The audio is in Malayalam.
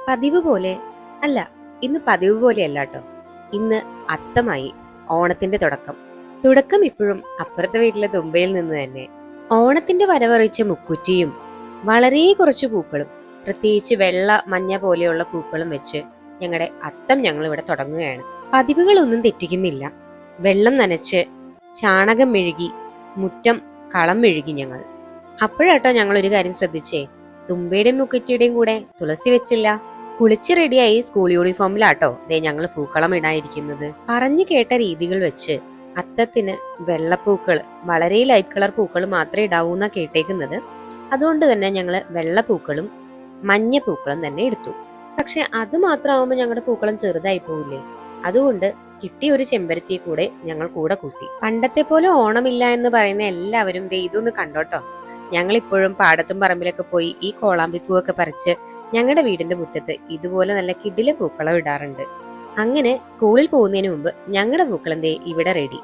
പതിവ് പോലെ അല്ല, ഇന്ന് പതിവ് പോലെയല്ല കേട്ടോ. ഇന്ന് അത്തമായി. ഓണത്തിന്റെ തുടക്കം ഇപ്പോഴും അപ്പുറത്തെ വീട്ടിലെ തുമ്പയിൽ നിന്ന് തന്നെ. ഓണത്തിന്റെ വരവറിയിച്ച മുക്കുറ്റിയും വളരെ കുറച്ച് പൂക്കളും, പ്രത്യേകിച്ച് വെള്ള മഞ്ഞ പോലെയുള്ള പൂക്കളും വെച്ച് ഞങ്ങളുടെ അത്തം ഞങ്ങൾ ഇവിടെ തുടങ്ങുകയാണ്. പതിവുകളൊന്നും തെറ്റിക്കുന്നില്ല. വെള്ളം നനച്ച് ചാണകം മെഴുകി മുറ്റം കളം മെഴുകി ഞങ്ങൾ. അപ്പോഴാട്ടോ ഞങ്ങൾ ഒരു കാര്യം ശ്രദ്ധിച്ചേ, തുമ്പയുടെയും മുക്കുറ്റിയുടെയും കൂടെ തുളസി വെച്ചില്ല. കുളിച്ച് റെഡിയായി സ്കൂൾ യൂണിഫോമിലാട്ടോ ഞങ്ങൾ പൂക്കളം ഇടാനിരിക്കുന്നത്. പറഞ്ഞു കേട്ട രീതികൾ വെച്ച് അത്തത്തിന് വെള്ളപ്പൂക്കൾ, വളരെ ലൈറ്റ് കളർ പൂക്കൾ മാത്രമേ ഇടാവൂന്നാ കേട്ടേക്കുന്നത്. അതുകൊണ്ട് തന്നെ ഞങ്ങൾ വെള്ളപ്പൂക്കളും മഞ്ഞ പൂക്കളും തന്നെ എടുത്തു. പക്ഷെ അത് മാത്രമാകുമ്പോൾ ഞങ്ങളുടെ പൂക്കളം ചെറുതായി പോവില്ലേ? അതുകൊണ്ട് കിട്ടിയ ഒരു ചെമ്പരത്തിയെ കൂടെ ഞങ്ങൾ കൂടെ കൂട്ടി. പണ്ടത്തെ പോലെ ഓണമില്ല എന്ന് പറയുന്ന എല്ലാവരും ഇതൊന്ന് കണ്ടോട്ടോ. ഞങ്ങൾ ഇപ്പോഴും പാടത്തും പറമ്പിലൊക്കെ പോയി ഈ കോളാമ്പിപ്പൂവൊക്കെ പറിച്ച് ഞങ്ങളുടെ വീടിന്റെ മുറ്റത്ത് ഇതുപോലെ നല്ല കിടില പൂക്കളം ഇടാറുണ്ട്. അങ്ങനെ സ്കൂളിൽ പോകുന്നതിന് മുമ്പ് ഞങ്ങളുടെ പൂക്കളം ഇവിടെ റെഡി.